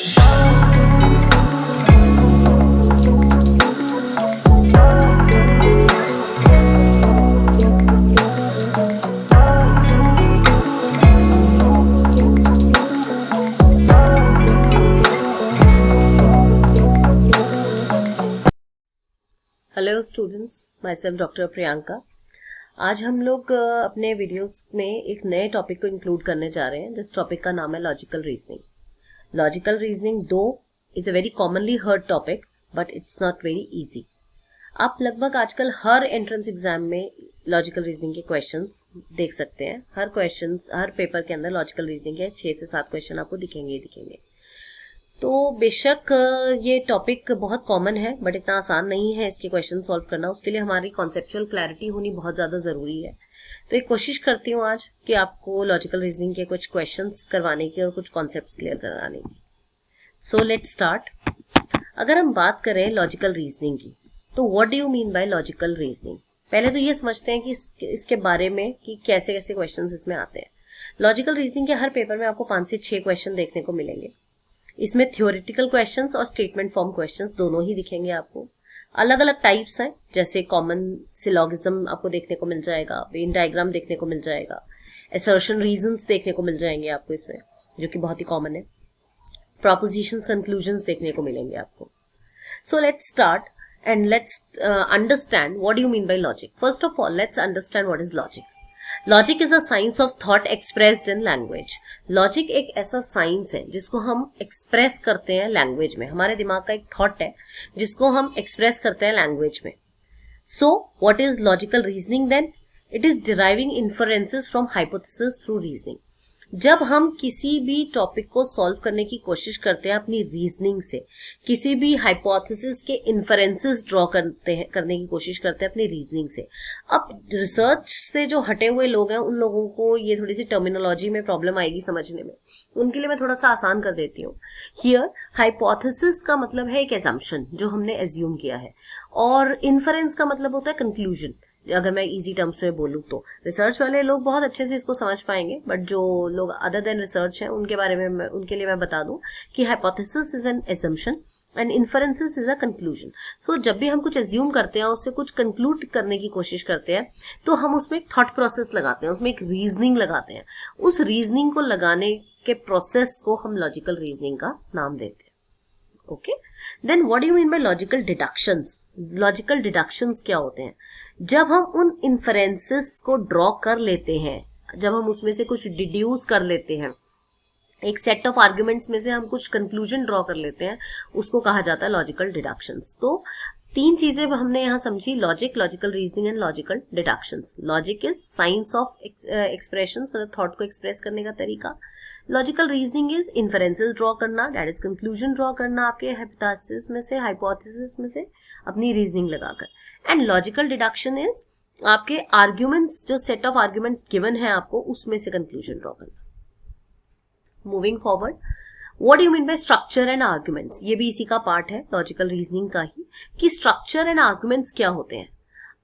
Hello students, my self doctor Priyanka. आज हम लोग अपने वीडियोस में एक नए टॉपिक को इंक्लूड करने जा रहे हैं, जिस टॉपिक का नाम है लॉजिकल रीजनिंग। लॉजिकल रीजनिंग दो is a very commonly heard topic, but it's not very easy. आप लगभग आजकल हर एंट्रेंस एग्जाम में लॉजिकल रीजनिंग के क्वेश्चंस देख सकते हैं। हर पेपर के अंदर लॉजिकल रीजनिंग के 6 से 7 क्वेश्चन आपको दिखेंगे। तो बेशक ये टॉपिक बहुत कॉमन है, बट इतना आसान नहीं है इसके क्वेश्चन सॉल्व करना। उसके लिए हमारी कॉन्सेप्चुअल क्लैरिटी होनी बहुत ज़्यादा ज़रूरी है। तो एक कोशिश करती हूँ आज कि आपको लॉजिकल रीजनिंग के कुछ क्वेश्चंस करवाने की और कुछ कॉन्सेप्ट्स क्लियर कराने की। So let's start. अगर हम बात करें लॉजिकल रीजनिंग की, तो what do you mean by logical reasoning? पहले तो ये समझते हैं कि इसके बारे में कि कैसे कैसे क्वेश्चन इसमें आते हैं। लॉजिकल रीजनिंग के हर पेपर में आपको 5 से 6 क्वेश्चन देखने को मिलेंगे। इसमें थ्योरेटिकल क्वेश्चंस और स्टेटमेंट फॉर्म क्वेश्चंस दोनों ही दिखेंगे आपको। अलग अलग टाइप्स हैं, जैसे कॉमन सिलोगिज्म आपको देखने को मिल जाएगा, वेन डायग्राम देखने को मिल जाएगा, असर्शन रीजंस देखने को मिल जाएंगे आपको इसमें, जो कि बहुत ही कॉमन है। प्रोपोजिशंस, कंक्लूजन्स देखने को मिलेंगे आपको। So let's start and let's understand what you mean by logic. First of all, let's understand what is logic. Logic is a science of thought expressed in language. Logic एक ऐसा science है जिसको हम express करते हैं language में। हमारे दिमाग का एक थॉट है जिसको हम एक्सप्रेस करते हैं लैंग्वेज में। So what is logical reasoning then? It is deriving inferences from hypothesis through reasoning. जब हम किसी भी टॉपिक को सॉल्व करने की कोशिश करते हैं अपनी रीजनिंग से, किसी भी हाइपोथेसिस के इन्फरेंसेस ड्रॉ करने की कोशिश करते हैं अपनी रीजनिंग से। अब रिसर्च से जो हटे हुए लोग हैं, उन लोगों को ये थोड़ी सी टर्मिनोलॉजी में प्रॉब्लम आएगी समझने में, उनके लिए मैं थोड़ा सा आसान कर देती हूँ। हियर हाइपोथेसिस का मतलब है एक एजम्पशन जो हमने एज्यूम किया है, और इन्फरेंस का मतलब होता है कंक्लूजन। अगर मैं इजी टर्म्स में बोलूँ तो रिसर्च वाले लोग बहुत अच्छे से इसको समझ पाएंगे, बट जो लोग अदर देन रिसर्च हैं उनके लिए मैं बता दूं कि hypothesis is an assumption and inferences is a conclusion. So जब भी हम कुछ एज्यूम करते हैं, उससे कुछ कंक्लूड करने की कोशिश करते हैं, तो हम उसमें एक थॉट प्रोसेस लगाते हैं, उसमें एक रीजनिंग लगाते हैं। उस रीजनिंग को लगाने के प्रोसेस को हम लॉजिकल रीजनिंग का नाम देते हैं। Okay, then what do you mean by logical deductions? Logical deductions क्या होते हैं? जब हम उन इन्फरेंसेस को ड्रॉ कर लेते हैं, जब हम उसमें से कुछ डिड्यूस कर लेते हैं, एक सेट ऑफ आर्ग्यूमेंट्स में से हम कुछ कंक्लूजन ड्रॉ कर लेते हैं, उसको कहा जाता है लॉजिकल डिडक्शंस। तो 3 चीजें हमने यहाँ समझी: logic, logical reasoning and logical deductions. Logic is science of expression, मतलब थॉट को एक्सप्रेस करने का तरीका। Logical reasoning is inferences draw करना, दैट इज कंक्लूजन ड्रॉ करना आपके हाइपोथेसिस में से अपनी रीजनिंग लगाकर। एंड लॉजिकल डिडक्शन इज आपके आर्ग्यूमेंट्स, जो सेट ऑफ आर्ग्यूमेंट्स गिवन है आपको, उसमें से कंक्लूजन ड्रॉ करना। Moving forward, what do you mean bye structure and arguments? ये भी इसी का पार्ट है लॉजिकल रीजनिंग का ही, कि स्ट्रक्चर एंड आर्ग्यूमेंट्स क्या होते हैं।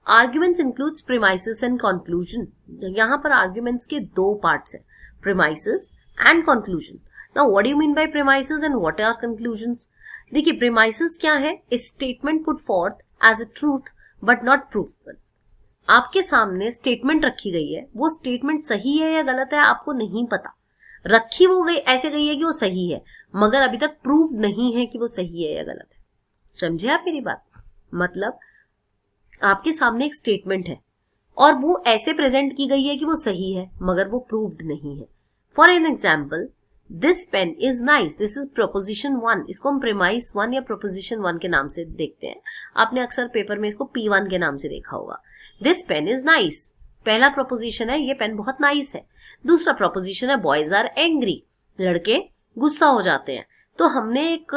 Arguments includes premises and conclusion. यहाँ पर आर्ग्यूमेंट्स के 2 पार्ट्स हैं, premises and conclusion. Now what do you mean by premises and what are conclusions? देखिए, प्रीमाइसेस क्या है? A statement put forth as a truth but not proven. आपके सामने स्टेटमेंट रखी गई है, वो स्टेटमेंट सही है या गलत है आपको नहीं पता। रखी वो गई ऐसे गई है कि वो सही है, मगर अभी तक प्रूफ नहीं है कि वो सही है या गलत है। समझे आप मेरी बात? मतलब आपके सामने एक स्टेटमेंट है और वो ऐसे प्रेजेंट की गई है कि वो सही है, मगर वो प्रूव्ड नहीं है। For an example, this pen is nice, this is proposition 1। इसको हम प्रीमाइस 1 या प्रोपोजिशन 1 के नाम से देखते हैं। आपने अक्सर पेपर में इसको P1 के नाम से देखा होगा। दिस पेन इज नाइस, पहला प्रोपोजिशन है, ये पेन बहुत नाइस है। दूसरा प्रोपोजिशन है, बॉयज आर एंग्री, लड़के गुस्सा हो जाते हैं। तो हमने एक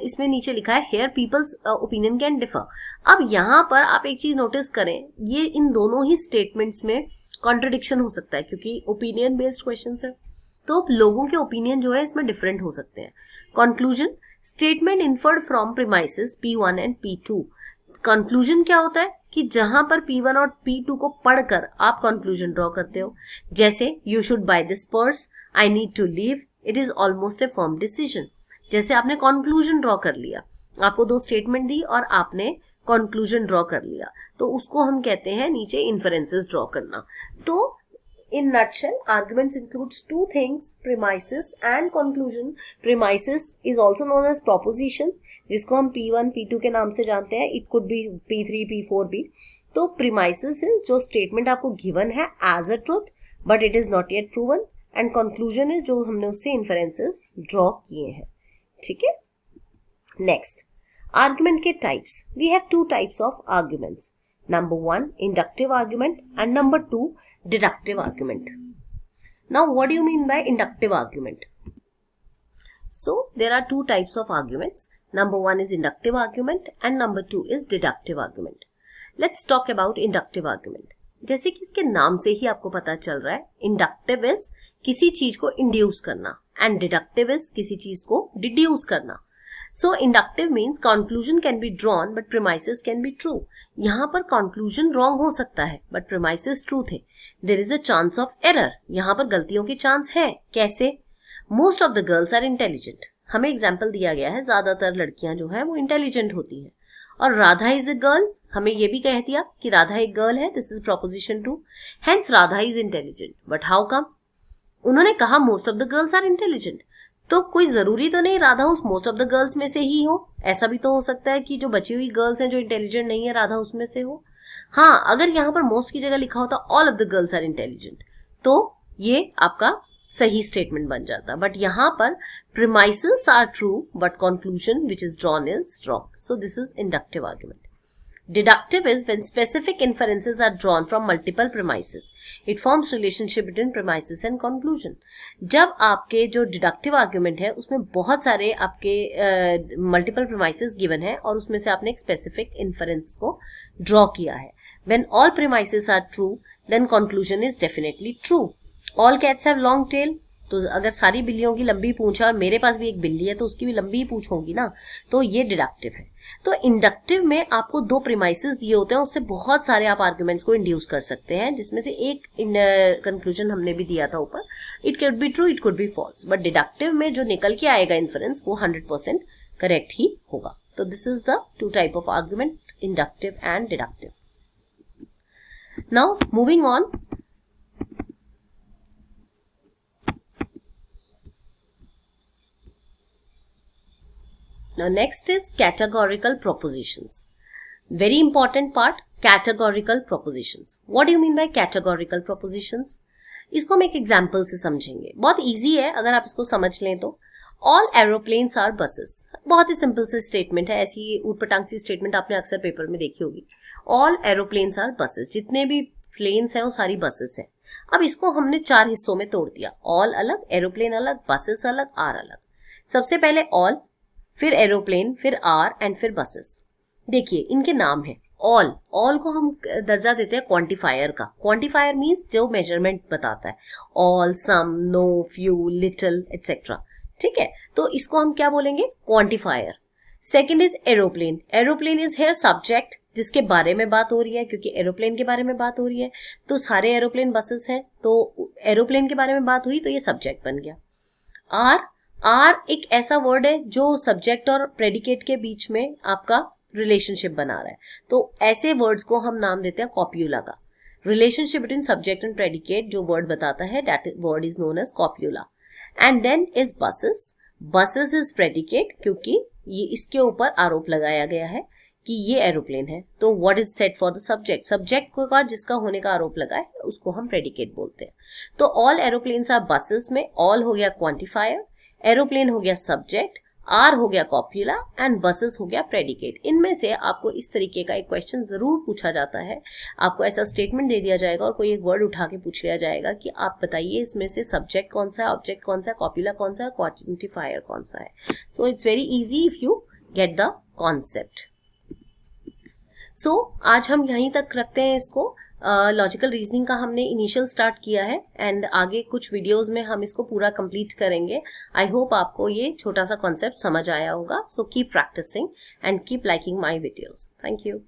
इसमें नीचे लिखा है, here people's opinion can differ. अब यहाँ पर आप एक चीज नोटिस करें, ये इन दोनों ही स्टेटमेंट्स में कॉन्ट्रडिक्शन हो सकता है, क्योंकि ओपिनियन बेस्ड क्वेश्चन है, तो लोगों के ओपिनियन जो है इसमें डिफरेंट हो सकते हैं। Conclusion, statement inferred from premises P1 and P2। Conclusion क्या होता है कि जहां पर P1 और P2 को पढ़कर आप कंक्लूजन ड्रॉ करते हो, जैसे you should buy this purse, I need to leave, it is almost a firm decision. जैसे आपने कंक्लूजन ड्रॉ कर लिया, आपको 2 स्टेटमेंट दी और आपने कंक्लूजन ड्रॉ कर लिया, तो उसको हम कहते हैं नीचे इन्फरेंसेस ड्रॉ करना। तो in nutshell, arguments includes 2 things, premises and conclusion. Premises is also known as proposition, जिसको हम P1, P2 के नाम से जानते हैं. It could be P3, P4 भी. तो premises is जो statement आपको given है as a truth, but it is not yet proven. And conclusion is जो हमने उससे inferences draw किए हैं. ठीक है? Next, argument के types. We have 2 types of arguments. Number 1, inductive argument, and number 2, deductive argument. Now, what do you mean by inductive argument? So, there are 2 types of arguments. Number 1 is inductive argument and number 2 is deductive argument. Let's talk about inductive argument. जैसे कि इसके नाम से ही आपको पता चल रहा है, inductive is किसी चीज को induce करना and deductive is किसी चीज को deduce करना. So, inductive means conclusion can be drawn but premises can be true. यहाँ पर conclusion wrong हो सकता है but premises true थे. There is a chance of error. यहाँ पर गलतियों की चांस है. कैसे? Most of the girls are intelligent. हमें एग्जाम्पल दिया गया है, ज्यादातर लड़कियां जो है वो इंटेलिजेंट होती हैं. और राधा इज ए गर्ल, हमें ये भी कह दिया कि राधा एक गर्ल है. This is proposition 2. Hence Radha is intelligent. But how come? उन्होंने कहा most of the girls are intelligent, तो कोई जरूरी तो नहीं राधा उस मोस्ट ऑफ द गर्ल्स में से ही हो. ऐसा भी तो हो सकता है कि जो बची हुई गर्ल्स हैं जो इंटेलिजेंट नहीं है, राधा उसमें से हो. हाँ, अगर यहाँ पर मोस्ट की जगह लिखा होता all of the girls are intelligent, तो ये आपका सही स्टेटमेंट बन जाता. बट यहाँ पर premises are true but conclusion which is drawn is wrong. So this is inductive argument. Deductive is when specific inferences are drawn from multiple premises. It forms relationship between premises and conclusion. जब आपके जो deductive argument है उसमें बहुत सारे आपके multiple premises given है और उसमें से आपने एक स्पेसिफिक इन्फरेंस को ड्रॉ किया है. When all premises are true, then conclusion is definitely true. All cats have long tail. तो अगर सारी बिल्लियों की लंबी पूंछ है और मेरे पास भी एक बिल्ली है तो उसकी भी लंबी पूंछ होगी ना, तो ये डिडक्टिव है. तो इंडक्टिव में आपको 2 प्रीमाइसेस दिए होते हैं, उससे बहुत सारे आप आर्ग्यूमेंट्स को इंड्यूस कर सकते हैं, जिसमें से एक कंक्लूजन हमने भी दिया था ऊपर. It could be true, it could be false. But deductive में जो निकल के आएगा इन्फरेंस वो 100% करेक्ट ही होगा. तो this is the 2 type of argument, inductive and deductive. Now moving on. Now next is categorical propositions. Very important part, categorical propositions. What do you mean by categorical propositions? इसको हम एक example से समझेंगे. बहुत easy है अगर आप इसको समझ लें तो. All aeroplanes are buses. बहुत ही सिंपल से स्टेटमेंट है, ऐसी ऊटपटांग सी स्टेटमेंट आपने अक्सर पेपर में देखी होगी. All aeroplanes are buses. जितने भी प्लेन्स हैं वो सारी बसेस हैं. अब इसको हमने 4 हिस्सों में तोड़ दिया. All अलग, एरोप्लेन अलग, बसेस अलग, आर अलग. सबसे पहले ऑल, फिर एरोप्लेन, फिर आर एंड फिर बसेस. देखिए इनके नाम है. ऑल, ऑल को हम दर्जा देते हैं क्वांटिफायर का. क्वांटिफायर मीन्स जो मेजरमेंट बताता है. ऑल, सम, नो, फ्यू, लिटिल एटसेट्रा. ठीक है, तो इसको हम क्या बोलेंगे? Quantifier. Second is aeroplane. Aeroplane is here subject, जिसके बारे में बात हो रही है, क्योंकि एरोप्लेन के बारे में बात हो रही है तो सारे एरोप्लेन बसेस हैं, तो एरोप्लेन के बारे में बात हुई तो ये सब्जेक्ट बन गया. आर, आर एक ऐसा वर्ड है जो सब्जेक्ट और प्रेडिकेट के बीच में आपका रिलेशनशिप बना रहा है, तो ऐसे वर्ड्स को हम नाम देते हैं कॉप्यूला का. Relationship between subject and predicate जो वर्ड बताता है, that word is known as copula. And then is bases. Bases is predicate, क्योंकि ये इसके ऊपर आरोप लगाया गया है कि ये एरोप्लेन है, तो what is set for the subject. Subject का जिसका होने का आरोप लगा है उसको हम प्रेडिकेट बोलते हैं. तो ऑल एरोप्लेन्स आर बसेस में ऑल हो गया क्वांटिफायर, एरोप्लेन हो गया सब्जेक्ट, आर हो गया कॉप्यूला एंड बसेस हो गया प्रेडिकेट. इनमें से आपको इस तरीके का एक क्वेश्चन जरूर पूछा जाता है. आपको ऐसा स्टेटमेंट दे दिया जाएगा और कोई एक वर्ड उठा के पूछ लिया जाएगा कि आप बताइए इसमें से सब्जेक्ट कौन सा है, ऑब्जेक्ट कौन सा है, कॉप्यूला कौन सा है, क्वांटिफायर कौन सा है. So it's very easy if you get the concept. So आज हम यहीं तक रखते हैं इसको. लॉजिकल रीजनिंग का हमने इनिशियल स्टार्ट किया है एंड आगे कुछ वीडियोस में हम इसको पूरा कंप्लीट करेंगे. आई होप आपको ये छोटा सा कॉन्सेप्ट समझ आया होगा. So keep practicing and keep liking my videos. Thank you.